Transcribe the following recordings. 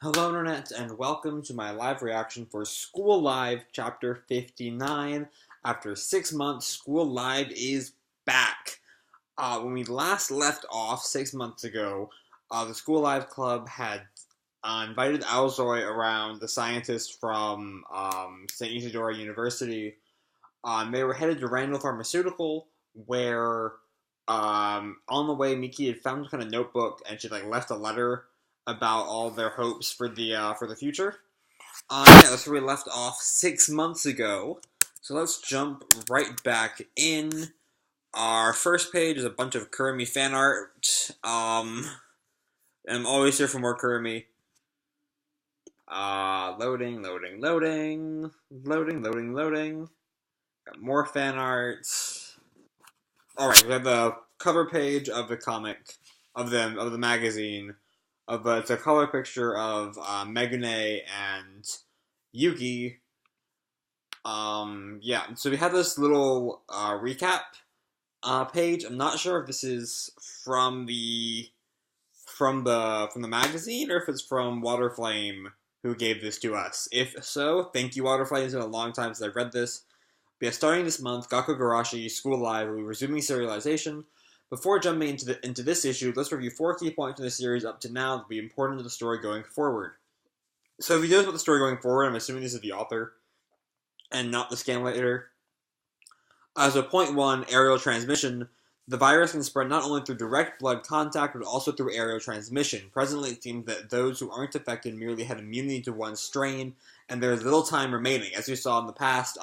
Hello, Internet, and welcome to my live reaction for School Live Chapter 59. After 6 months, School Live is back. When we last left off 6 months ago, the School Live Club had invited Aosoi around, the scientist from St. Isidore University. They were headed to Randall Pharmaceutical, where on the way, Miki had found some kind of notebook, and she left a letter about all their hopes for the future. Yeah, that's where we left off 6 months ago. So let's jump right back in. Our first page is a bunch of Kurumi fan art. And I'm always here for more Kurumi. Loading. Got more fan art. Alright, we have the cover page of the comic, of the magazine. It's a color picture of Megane and Yuki. Yeah, so we have this little recap page. I'm not sure if this is from the magazine or if it's from Waterflame, who gave this to us. If so, thank you, Waterflame. It's been a long time since I've read this. But yeah, starting this month, Gakugarashi School Live will be resuming serialization. Before jumping into this issue, let's review 4 key points in the series up to now that will be important to the story going forward. So if you know about the story going forward, I'm assuming this is the author, and not the scanlator. So point 1, aerial transmission. The virus can spread not only through direct blood contact, but also through aerial transmission. Presently, it seems that those who aren't affected merely have immunity to one strain, and there is little time remaining. As we saw in the past,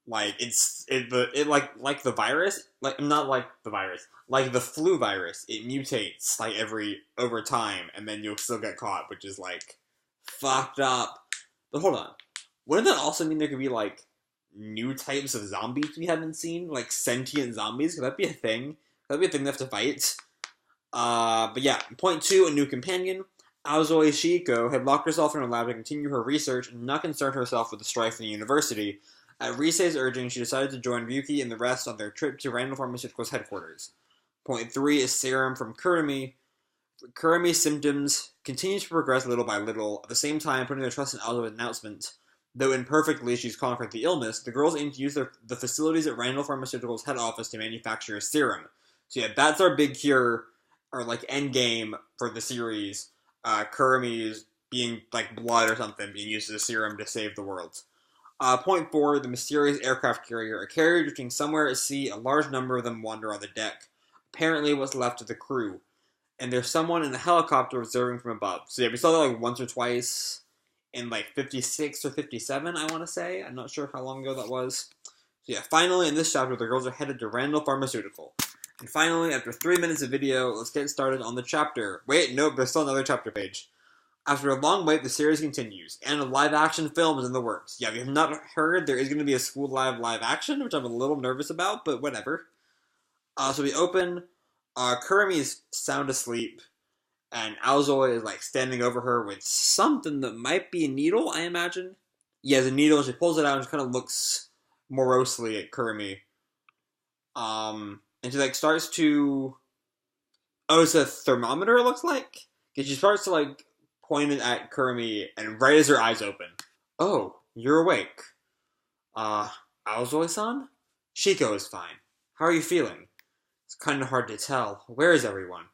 like the virus, not like the virus, like the flu virus, it mutates over time, and then you'll still get caught, which is fucked up. But hold on, wouldn't that also mean there could be new types of zombies we haven't seen, like sentient zombies? Could that be a thing? Could that be a thing they have to fight? But yeah, point 2, a new companion. Aosoi Shiiko had locked herself in her lab to continue her research and not concern herself with the strife in the university. At Risei's urging, she decided to join Ryuki and the rest on their trip to Randall Pharmaceuticals headquarters. Point 3 is serum from Kurumi. Kurumi's symptoms continue to progress little by little, at the same time putting their trust in Aosoi's announcement. Though imperfectly she's conquered the illness, the girls aim to use the facilities at Randall Pharmaceuticals' head office to manufacture a serum. So yeah, that's our big cure, or end game for the series. Kurumi's being blood or something, being used as a serum to save the world. Point 4, the mysterious aircraft carrier. A carrier drifting somewhere at sea, a large number of them wander on the deck. Apparently what's left of the crew. And there's someone in a helicopter observing from above. So yeah, we saw that once or twice in 56 or 57, I want to say. I'm not sure how long ago that was. So yeah, finally in this chapter, the girls are headed to Randall Pharmaceutical. And finally, after 3 minutes of video, let's get started on the chapter. Wait, nope, there's still another chapter page. After a long wait, the series continues, and a live-action film is in the works. Yeah, if you have not heard, there is going to be a School live action, which I'm a little nervous about, but whatever. So we open, Kurumi is sound asleep, and Aosoi is standing over her with something that might be a needle, I imagine. Yeah, the needle, she pulls it out and she kind of looks morosely at Kurumi. And she starts to... Oh, it's a thermometer, it looks like? And she starts to pointed at Kurumi, and right as her eyes open, "Oh, you're awake. Aosoi-san? Shiko is fine. How are you feeling? It's kind of hard to tell. Where is everyone?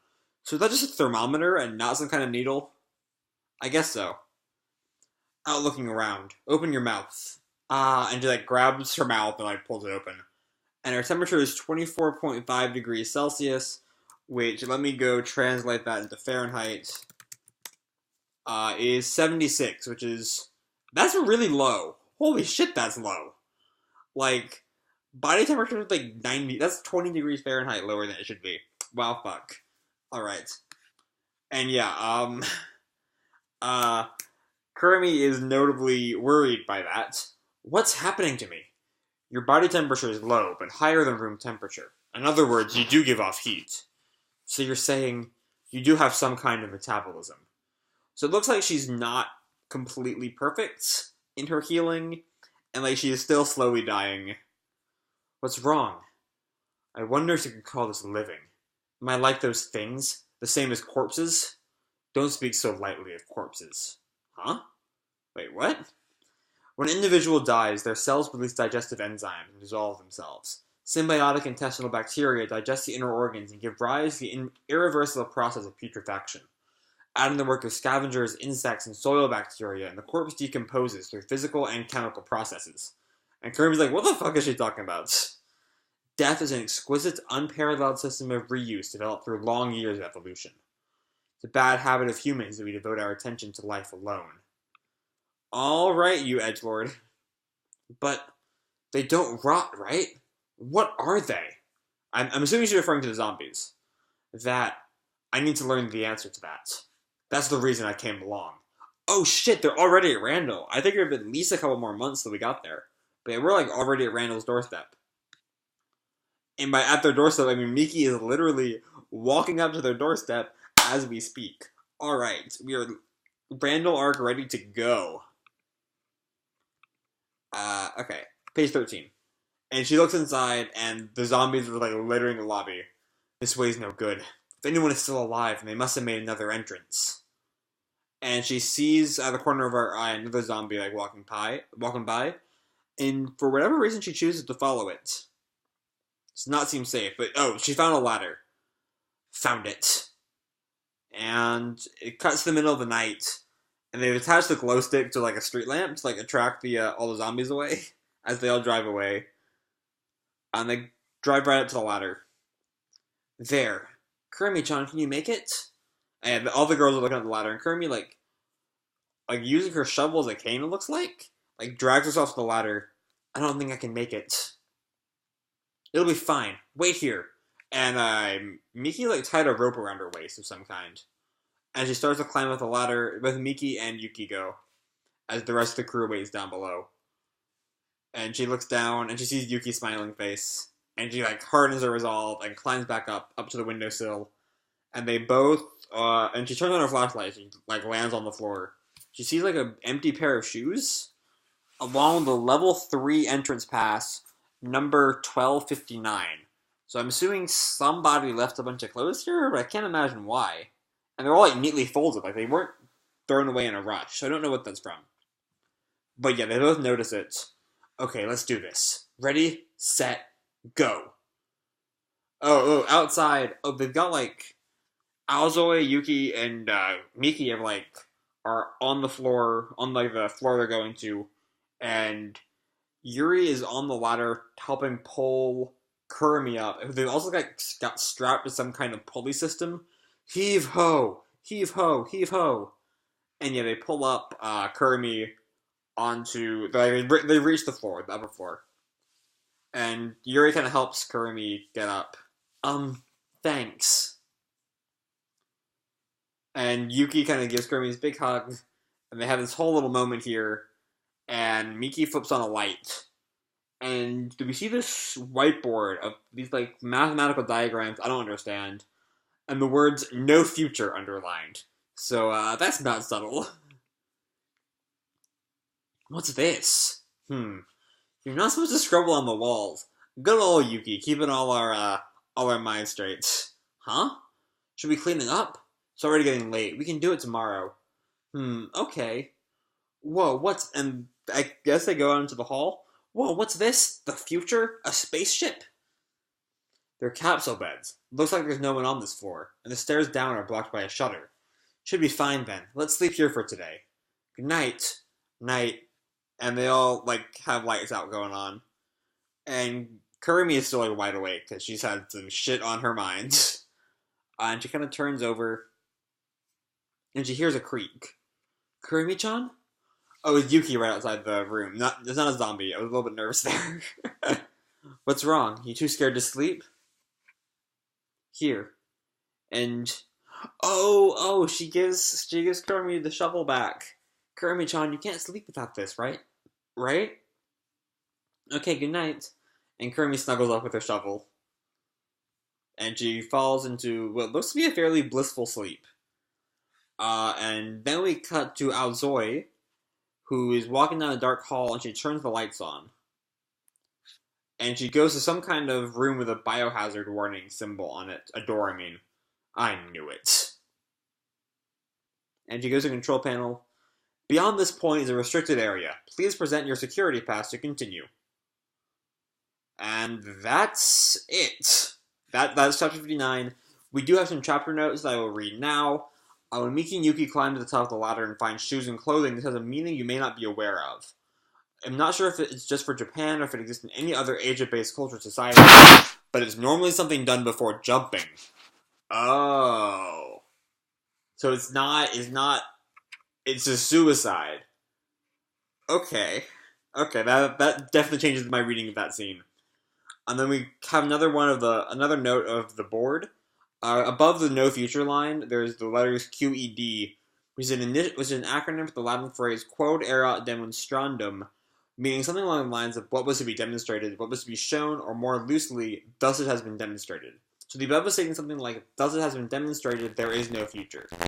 So is that just a thermometer and not some kind of needle? I guess so." Out looking around. "Open your mouth." And she grabs her mouth and pulls it open. And her temperature is 24.5 degrees Celsius, which, let me go translate that into Fahrenheit. Is 76, which is... That's really low. Holy shit, that's low. Body temperature is 90... That's 20 degrees Fahrenheit lower than it should be. Wow, fuck. Alright. And yeah, Kurumi is notably worried by that. "What's happening to me? Your body temperature is low, but higher than room temperature. In other words, you do give off heat. So you're saying you do have some kind of metabolism." So it looks like she's not completely perfect in her healing, and she is still slowly dying. "What's wrong? I wonder if you could call this living. Am I like those things? The same as corpses? Don't speak so lightly of corpses. Huh? Wait, what? When an individual dies, their cells release digestive enzymes and dissolve themselves. Symbiotic intestinal bacteria digest the inner organs and give rise to the irreversible process of putrefaction. Adding the work of scavengers, insects, and soil bacteria, and the corpse decomposes through physical and chemical processes. And Kirby's like, what the fuck is she talking about? Death is an exquisite, unparalleled system of reuse developed through long years of evolution. It's a bad habit of humans that we devote our attention to life alone. Alright, you edgelord. But they don't rot, right? What are they? I'm assuming she's referring to the zombies. That, I need to learn the answer to that. That's the reason I came along. Oh shit, they're already at Randall. I think it would have been at least a couple more months till we got there. But yeah, we're like already at Randall's doorstep. And by at their doorstep, I mean Miki is literally walking up to their doorstep as we speak. Alright, we are Randall arc ready to go. Okay, page 13. And she looks inside, and the zombies are like littering the lobby. This way's no good. If anyone is still alive, they must have made another entrance. And she sees out of the corner of her eye another zombie like walking by, and for whatever reason she chooses to follow it. Does not seem safe, but oh, she found a ladder. Found it. And it cuts to the middle of the night, and they've attached the glow stick to like a street lamp to like attract the all the zombies away as they all drive away. And they drive right up to the ladder. There. Kurumi-chan, can you make it? And all the girls are looking at the ladder, and Kurumi, like using her shovel as a cane, it looks like drags herself to the ladder. I don't think I can make it. It'll be fine. Wait here. And Miki like tied a rope around her waist of some kind. And she starts to climb up the ladder with Miki and Yuki go, as the rest of the crew waits down below. And she looks down, and she sees Yuki's smiling face. And she, like, hardens her resolve and climbs back up to the windowsill. And they both, and she turns on her flashlight and, like, lands on the floor. She sees, like, an empty pair of shoes along the level 3 entrance pass, number 1259. So I'm assuming somebody left a bunch of clothes here, but I can't imagine why. And they're all, like, neatly folded. Like, they weren't thrown away in a rush. So I don't know what that's from. But yeah, they both notice it. Okay, let's do this. Ready, set, go. Oh, outside. Oh, they've got, like, Aosoi, Yuki, and Miki are on the floor, on, like, the floor they're going to. And Yuri is on the ladder helping pull Kurumi up. They've also got strapped to some kind of pulley system. Heave ho! Heave ho! Heave ho! And yeah, they pull up Kurumi onto... They reach the floor, the upper floor. And Yuri kind of helps Kurumi get up. Thanks. And Yuki kind of gives Kurumi this big hug. And they have this whole little moment here. And Miki flips on a light. And do we see this whiteboard of these, like, mathematical diagrams I don't understand. And the words, no future, underlined. So, that's not subtle. What's this? You're not supposed to scribble on the walls. Good old Yuki, keeping all our minds straight. Huh? Should we clean it up? It's already getting late. We can do it tomorrow. Okay. Whoa, and I guess they go out into the hall. Whoa, what's this? The future? A spaceship? They're capsule beds. Looks like there's no one on this floor, and the stairs down are blocked by a shutter. Should be fine then. Let's sleep here for today. Good night. Night. And they all, like, have lights out going on. And Kurumi is still, like, wide awake, because she's had some shit on her mind. And she kind of turns over, and she hears a creak. Kurumi-chan? Oh, it's Yuki right outside the room. It's not a zombie. I was a little bit nervous there. What's wrong? You too scared to sleep? Here. And... Oh, she gives Kurumi the shovel back. Kurumi-chan, you can't sleep without this, right? Right? Okay, good night. And Kurumi snuggles up with her shovel. And she falls into what looks to be a fairly blissful sleep. And then we cut to Aosoi, who is walking down a dark hall, and she turns the lights on. And she goes to some kind of room with a biohazard warning symbol on it. A door, I mean. I knew it. And she goes to control panel. Beyond this point is a restricted area. Please present your security pass to continue. And that's it. That's chapter 59. We do have some chapter notes that I will read now. When Miki and Yuki climb to the top of the ladder and find shoes and clothing, this has a meaning you may not be aware of. I'm not sure if it's just for Japan or if it exists in any other Asia-based culture society, but it's normally something done before jumping. Oh. So it's a suicide. Okay, that definitely changes my reading of that scene. And then we have another note of the board. Above the no future line, there's the letters QED, which is an acronym for the Latin phrase Quod erat demonstrandum, meaning something along the lines of what was to be demonstrated, what was to be shown, or more loosely, thus it has been demonstrated. So the above is saying something like, thus it has been demonstrated, there is no future. So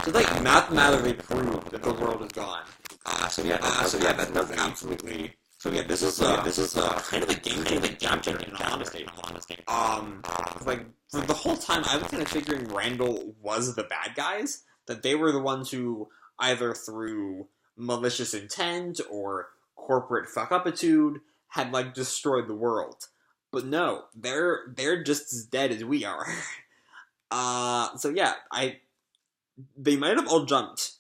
it's like mathematically proved that the world is gone. That's absolutely. So yeah, this is kind of a game changer in all honesty. Like for the whole time, I was kind of figuring Randall was the bad guys, that they were the ones who either through malicious intent or corporate fuck-upitude had like destroyed the world. But no, they're just as dead as we are. So yeah, they might have all jumped.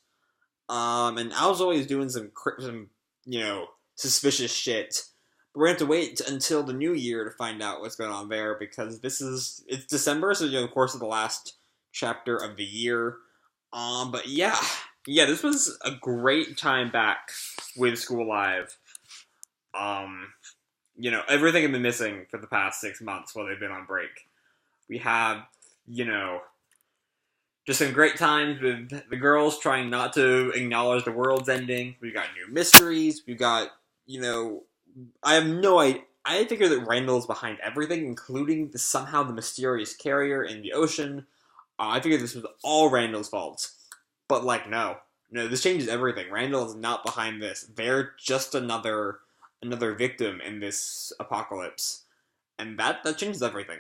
And Aosoi is doing some suspicious shit. But we're gonna have to wait until the new year to find out what's going on there, because it's December, so of course of the last chapter of the year. But yeah, this was a great time back with School Live. Everything had been missing for the past 6 months while they've been on break. We have, just some great times with the girls trying not to acknowledge the world's ending. We've got new mysteries. We've got, I have no idea. I figure that Randall's behind everything, including somehow the mysterious carrier in the ocean. I figured this was all Randall's fault. But, no, this changes everything. Randall is not behind this. They're just another victim in this apocalypse. And that changes everything.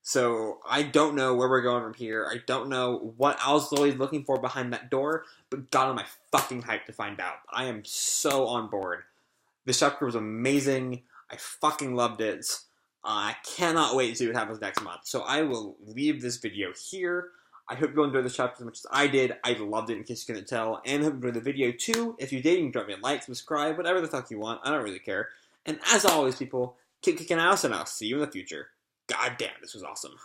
So, I don't know where we're going from here. I don't know what Aosoi is looking for behind that door, but God, am I fucking hyped to find out. I am so on board. This chapter was amazing. I fucking loved it. I cannot wait to see what happens next month. So I will leave this video here. I hope you enjoyed this chapter as much as I did. I loved it, in case you couldn't tell. And I hope you enjoyed the video too. If you did, you can drop me a like, subscribe, whatever the fuck you want. I don't really care. And as always, people, keep kicking ass, and I'll see you in the future. God damn, this was awesome.